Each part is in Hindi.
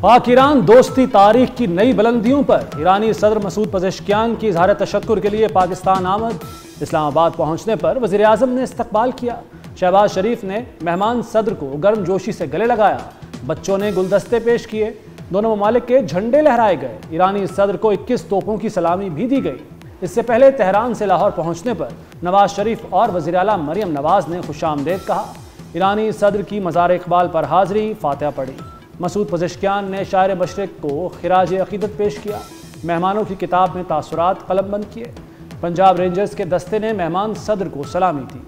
पाक ईरान दोस्ती तारीख की नई बुलंदियों पर। ईरानी सदर मसूद पजेश्कियान की इजहार तशक्कुर के लिए पाकिस्तान आमद। इस्लामाबाद पहुंचने पर वज़ीर आज़म ने इस्तकबाल किया। शहबाज शरीफ ने मेहमान सदर को गर्मजोशी से गले लगाया। बच्चों ने गुलदस्ते पेश किए। दोनों ममालिक के झंडे लहराए गए। ईरानी सदर को 21 तोपों की सलामी भी दी गई। इससे पहले तेहरान से लाहौर पहुंचने पर नवाज शरीफ और वज़ीर आला मरियम नवाज ने खुशामदीद कहा। ईरानी सदर की मज़ार इकबाल पर हाजिरी, फातिहा पढ़ी। मसूद पजेश्कियान ने शायर मशरिक को खिराज अकीदत पेश किया। मेहमानों की किताब में तासुरात कलमबंद किए। पंजाब रेंजर्स के दस्ते ने मेहमान सदर को सलामी दी।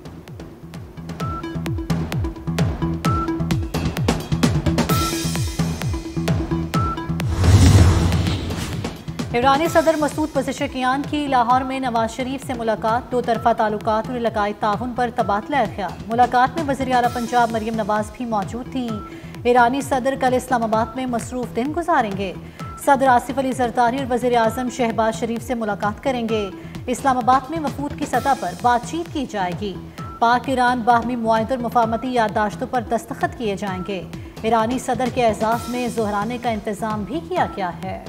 ईरानी सदर मसूद पजेश्कियान की लाहौर में नवाज शरीफ से मुलाकात। दो तरफा ताल्लुकात और इलाकाई ताउन पर तबादला ख्याल। मुलाकात में वज़ीर आला पंजाब मरियम नवाज भी मौजूद थीं। ईरानी सदर कल इस्लामाबाद में मसरूफ दिन गुजारेंगे। सदर आसिफ अली जरदारी और वज़ीर आज़म शहबाज शरीफ से मुलाकात करेंगे। इस्लामाबाद में वफूद की सतह पर बातचीत की जाएगी। पाक ईरान बाहमी मुआहदे और मुफाहमती याददाश्तों पर दस्तखत किए जाएंगे। ईरानी सदर के एजाज़ में ज़ोहराने का इंतज़ाम भी किया गया है।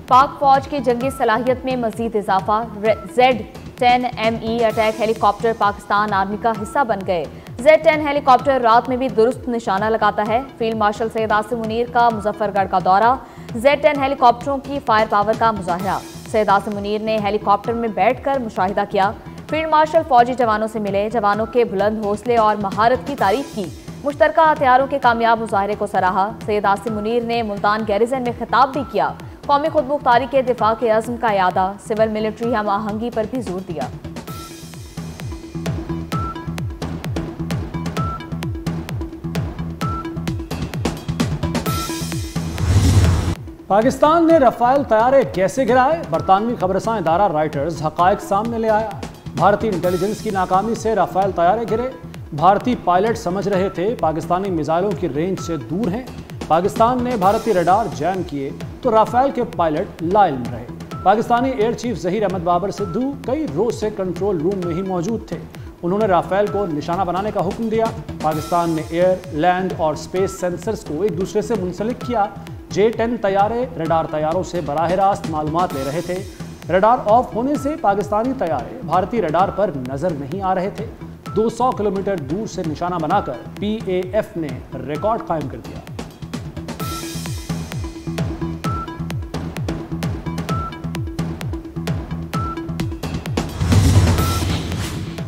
पाक फौज की जंगी सलाहियत में मजीद इजाफा। Z-10ME attack helicopter Pakistan army का हिस्सा बन गए। Z-10 हेलीकॉप्टर रात में भी दुरुस्त निशाना लगाता है। फील्ड मार्शल सैयद आसिम मुनीर का मुजफ्फरगढ़ का दौरा। Z-10 हेलीकॉप्टरों की फायर पावर का मुजाहरा। सैयद आसिम मुनीर ने हेलीकॉप्टर में बैठकर मुशाहिदा किया। फील्ड मार्शल फौजी जवानों से मिले। जवानों के बुलंद हौसले और महारत की तारीफ की। मुश्तरका हथियारों के कामयाब मुजाहरे को सराहा। सैयद आसिम मुनीर ने मुल्तान गैरिजन में खिताब भी किया। कौमी खुद मुख्तारी के दिफा के अज़्म का यादा। सिविल मिलिट्री हम आहंगी पर भी जोर दिया। पाकिस्तान ने रफाल तैयारे कैसे गिराए? बरतानवी खबरसां इदारा रॉयटर्स हकायक सामने ले आया। भारतीय इंटेलिजेंस की नाकामी से रफाल तैयारे गिरे। भारतीय पायलट समझ रहे थे पाकिस्तानी मिसाइलों की रेंज से दूर हैं। पाकिस्तान ने भारतीय रडार जैम किए तो राफेल के पायलट लाइल्म रहे। पाकिस्तानी एयर चीफ ज़हीर अहमद बाबर सिद्धू कई रोज से कंट्रोल रूम में ही मौजूद थे। उन्होंने राफेल को निशाना बनाने का हुक्म दिया। पाकिस्तान ने एयर, लैंड और स्पेस सेंसर्स को एक दूसरे से मुंसलिक किया। J-10 तैयारे रडार तैयारों से बराह रास्त मालूमात ले रहे थे। रडार ऑफ होने से पाकिस्तानी तैयारे भारतीय रडार पर नजर नहीं आ रहे थे। 200 किलोमीटर दूर से निशाना बनाकर PAF ने रिकॉर्ड कायम कर दिया।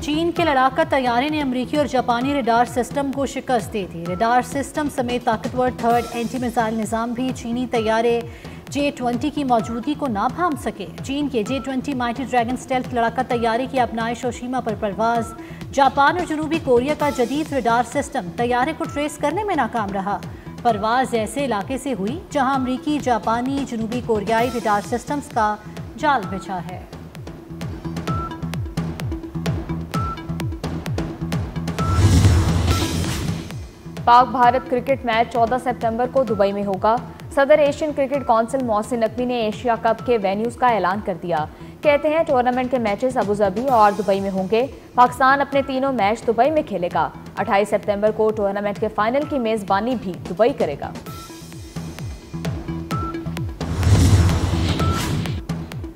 चीन के लड़ाका तैयारे ने अमरीकी और जापानी रडार सिस्टम को शिकस्त दी थी। रडार सिस्टम समेत ताकतवर थर्ड एंटी मिसाइल निज़ाम भी चीनी तैयारे J-20 की मौजूदगी को ना भांप सके। चीन के J-20 माइटी ड्रैगन स्टेल्थ लड़ाका तैयारे की अपनाइश हिरोशिमा पर परवाज। जापान और जनूबी कोरिया का जदीद रडार सिस्टम तैयारे को ट्रेस करने में नाकाम रहा। परवाज ऐसे इलाके से हुई जहां अमरीकी, जापानी, जनूबी कोरियाई रडार सिस्टम्स का जाल बिछा है। पाक भारत क्रिकेट मैच 14 सितंबर को दुबई में होगा। सदर Asian cricket council Mohsin Naqvi ने एशिया कप के वेन्यूज का ऐलान कर दिया। कहते हैं टूर्नामेंट के मैचेस अबू धाबी और दुबई में होंगे। पाकिस्तान अपने तीनों मैच दुबई में खेलेगा। 28 सितंबर को टूर्नामेंट के फाइनल की मेजबानी भी दुबई करेगा।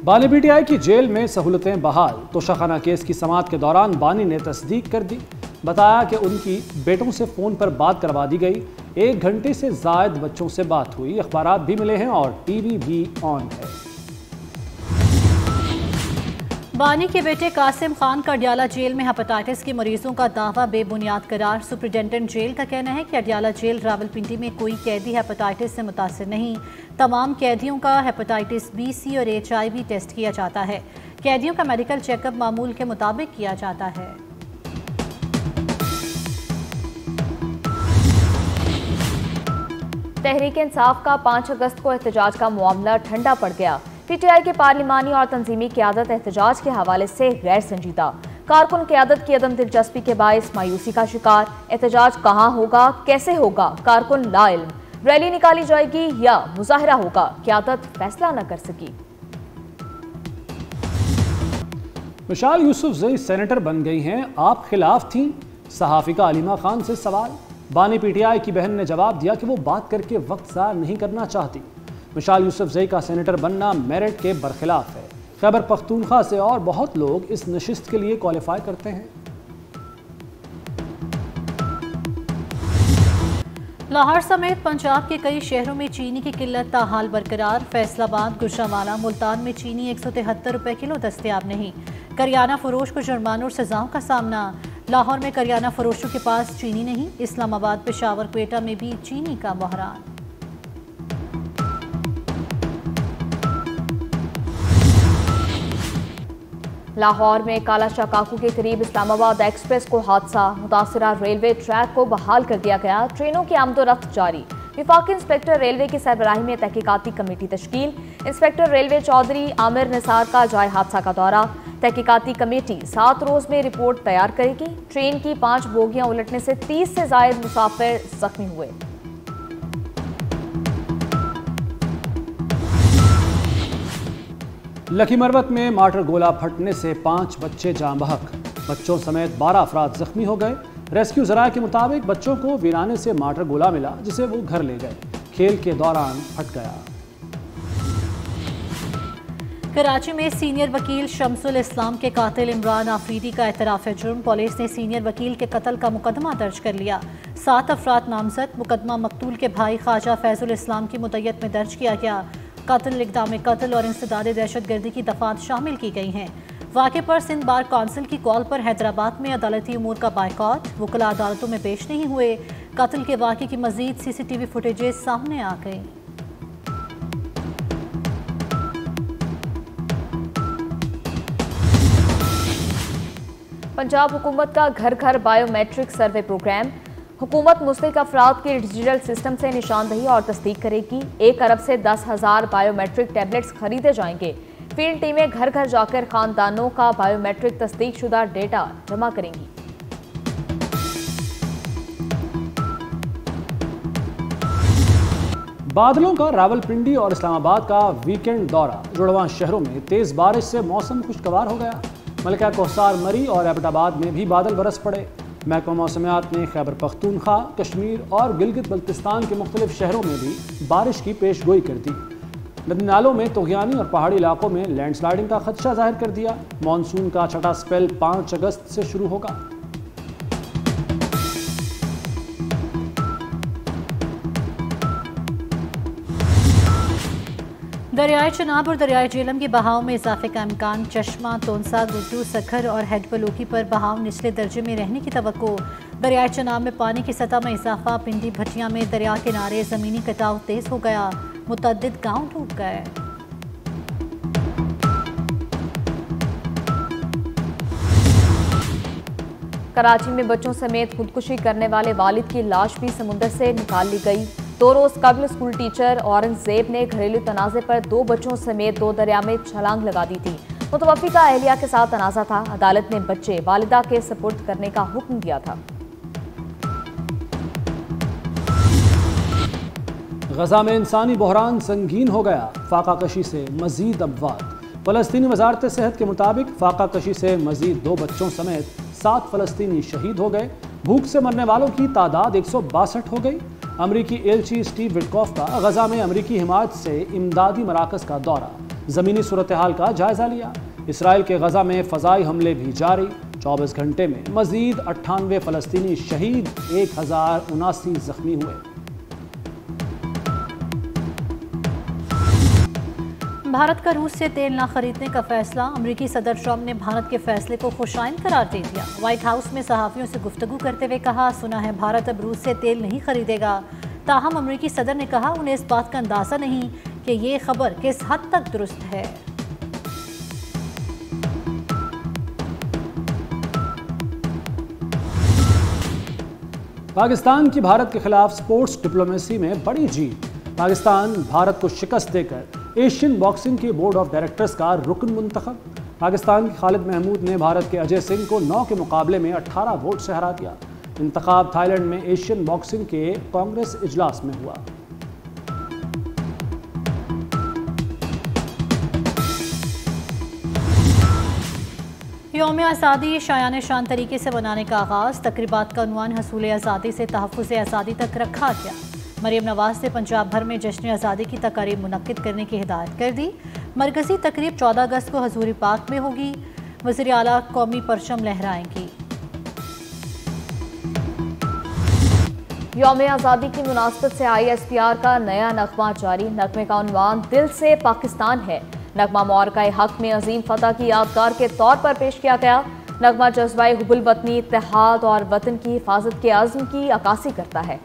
बानी PTI की जेल में सहूलतें बहाल। तोशाखाना केस की समाअत के दौरान बानी ने तस्दीक कर दी। बताया कि उनकी बेटों से फ़ोन पर बात करवा दी गई। 1 घंटे से ज़ायद बच्चों से बात हुई। अखबारात भी मिले हैं और टीवी भी ऑन है। बानी के बेटे कासिम खान का अडियाला जेल में हेपेटाइटिस के मरीजों का दावा बेबुनियाद करार। सुपरिटेंडेंट जेल का कहना है कि अडियाला जेल रावलपिंडी में कोई कैदी हेपेटाइटिस से मुतासिर नहीं। तमाम कैदियों का हेपेटाइटिस B, C और HIV टेस्ट किया जाता है। कैदियों का मेडिकल चेकअप मामूल के मुताबिक किया जाता है। तहरीक इंसाफ का 5 अगस्त को एहतजाज का मामला ठंडा पड़ गया। PTI की पार्लिमानी और तंजीमी क़यादत एहतजाज के हवाले से गैर संजीदा। कारकुन क़यादत की अदम दिलचस्पी के बायस मायूसी का शिकार। एहतजाज कहाँ होगा, कैसे होगा, कारकुन लाइल्म। रैली निकाली जाएगी या मुजाहरा होगा, क़यादत फैसला न कर सकी। मिसाल यूसुफजई सेनेटर बन गई हैं, आप खिलाफ थीं? सहाफिका अलीमा खान से सवाल। बानी पीटीआई की बहन ने जवाब दिया कि वो बात करके वक्त ज़ाया नहीं करना चाहती। मिसाल यूसुफजई का सेनेटर बनना मेरिट के बरखिलाफ है। खैबर पख्तूनख्वा से और बहुत लोग इस नशिस्त के लिए क्वालिफाई करते हैं। लाहौर समेत पंजाब के कई शहरों में चीनी की किल्लत ताहाल बरकरार। फैसलाबाद, गुजरांवाला, मुल्तान में चीनी 173 रुपए किलो दस्तयाब नहीं। करियाना फरोश को जुर्मानों और सजाओं का सामना। लाहौर में करियाना फरोशों के पास चीनी नहीं। इस्लामाबाद, पेशावर, क्वेटा में भी चीनी का बहरान। लाहौर में काला शाकाकू के करीब इस्लामाबाद एक्सप्रेस को हादसा। मुतासिरा रेलवे ट्रैक को बहाल कर दिया गया। ट्रेनों की आमदोरफ्त जारी। विफाकी इंस्पेक्टर रेलवे की सरबराही में तहकीकाती कमेटी तश्कील। इंस्पेक्टर रेलवे चौधरी आमिर निसार का जाए हादसा का दौरा। तहकीकाती कमेटी 7 रोज में रिपोर्ट तैयार करेगी। ट्रेन की 5 बोगियां उलटने से 30 से ज्यादा मुसाफिर जख्मी हुए। लकी मरवत में मार्टर गोला फटने से 5 बच्चे जाँ बहक। बच्चों समेत 12 अफराद जख्मी हो गए। रेस्क्यू जराये के मुताबिक बच्चों को वीराने से मार्टर गोला मिला, जिसे वो घर ले गए। खेल के दौरान फट गया। कराची में सीनियर वकील शमसुल इस्लाम के कातिल इमरान आफरीदी का एतराफ़ जुर्म। पुलिस ने सीनियर वकील के कत्ल का मुकदमा दर्ज कर लिया। 7 अफराद नामजद। मुकदमा मकतूल के भाई ख्वाजा फैजुल इस्लाम की मुद्दत में दर्ज किया गया। कत्ल, इक़दाम कत्ल और इंसदाद दहशतगर्दी की दफात शामिल की गई हैं। वाक़े पर सिंध बार काउंसिल की कॉल पर हैदराबाद में अदालती उमूर का बायकॉट। वकला अदालतों में पेश नहीं हुए। कत्ल के वाक़े की मज़ीद CCTV फुटेजेस सामने आ गई। पंजाब हुकूमत का घर घर बायोमेट्रिक सर्वे प्रोग्राम। हुकूमत मुस्तहिक अफराद के डिजिटल सिस्टम से निशानदही और तस्दीक करेगी। 1 अरब से 10,000 बायोमेट्रिक टैबलेट्स खरीदे जाएंगे। फील्ड टीमें घर घर जाकर खानदानों का बायोमेट्रिक तस्दीक शुदा डेटा जमा करेंगी। बादलों का रावलपिंडी और इस्लामाबाद का वीकेंड दौरा। जुड़वां शहरों में तेज बारिश से मौसम खुशगवार हो गया। मलका कोहसार, मरी और एबटाबाद में भी बादल बरस पड़े। महकमा मौसमियात ने खैबर पख्तूनख्वा, कश्मीर और गिलगित बल्तिस्तान के मुख्तलिफ शहरों में भी बारिश की पेश गोई कर दी। नदी नालों में तोगयानी और पहाड़ी इलाकों में लैंडस्लाइडिंग का खदशा जाहिर कर दिया। मानसून का छठा स्पेल 5 अगस्त से शुरू होगा। दरियाए चनाब और दरियाए जेलम के बहाव में इजाफे का इम्कान। चश्मा, तोनसा, गुड्डू, सखर और हेड बलूकी पर बहाव निचले दर्जे में रहने की तवक्को। दरियाए चनाब में पानी की सतह में इजाफा। पिंडी भटिया में दरिया किनारे ज़मीनी कटाव तेज हो गया। मुतअद्दिद गांव डूब गए। कराची में बच्चों समेत खुदकुशी करने वाले वालिद की लाश भी समुद्र से निकाल ली गई। 2 रोज कबल स्कूल टीचर औरंगजेब ने घरेलू तनाज़े पर 2 बच्चों समेत 2 दरिया में छलांग लगा दी थी। मुतवफ़ी का अहलिया के साथ तनाज़ा था। अदालत ने बच्चे वालिदा के सपुर्द करने का हुक्म दिया था। गजा में इंसानी बहरान संगीन हो गया। फाका कशी से मजीद अमवात। फ़लस्तीनी वजारत सेहत के मुताबिक फाका कशी से मजीद 2 बच्चों समेत 7 फ़लस्तीनी शहीद हो गए। भूख से मरने वालों की तादाद 162 हो गई। अमरीकी एलची स्टीव विटकॉफ का गजा में अमरीकी हिमायत से इमदादी मराकज़ का दौरा। ज़मीनी सूरत हाल का जायजा लिया। इसराइल के गजा में फ़ज़ाई हमले भी जारी। 24 घंटे में मजीद 98 फ़लस्तीनी शहीद, 1079 जख्मी हुए। भारत का रूस से तेल न खरीदने का फैसला। अमरीकी सदर ट्रंप ने भारत के फैसले को खुशाइन करार दे दिया। व्हाइट हाउस में सहाफ़ियों से गुफ्तगू करते हुए कहा, सुना है भारत अब रूस से तेल नहीं खरीदेगा। ताहम अमरीकी सदर ने कहा, उन्हें इस बात का अंदाज़ा नहीं कि ये खबर किस हद तक दुरुस्त है। पाकिस्तान की भारत के खिलाफ स्पोर्ट्स डिप्लोमेसी में बड़ी जीत। पाकिस्तान भारत को शिकस्त देकर एशियन बॉक्सिंग के बोर्ड ऑफ डायरेक्टर्स का रुकन मुंतखब। पाकिस्तान के खालिद महमूद ने भारत के अजय सिंह को 9 के मुकाबले में 18 वोट से हरा दिया। इंतखाब थाईलैंड में एशियन बॉक्सिंग के कांग्रेस इजलास में हुआ। यौम आज़ादी शायान शान तरीके से मनाने का आगाज़। तकरीबात का उन्वान हसूल आज़ादी से तहफ़्फ़ुज़ आज़ादी तक रखा गया। मरियम नवाज ने पंजाब भर में जश्न आज़ादी की तकारीब मुनक्किद करने की हिदायत कर दी। मरकज़ी तकरीब 14 अगस्त को हजूरी पाक में होगी। वज़ीर आला कौमी परचम लहराएंगी। यौम आज़ादी की मुनासबत से ISPR का नया नगमा जारी। नगमे का उन्वान दिल से पाकिस्तान है। नगमा मौरका हक में अजीम फतह की यादगार के तौर पर पेश किया गया। नगमा जज्बा हुब्बुल वतनी, इत्तेहाद और वतन की हिफाजत के अज़्म की अक्कासी करता है।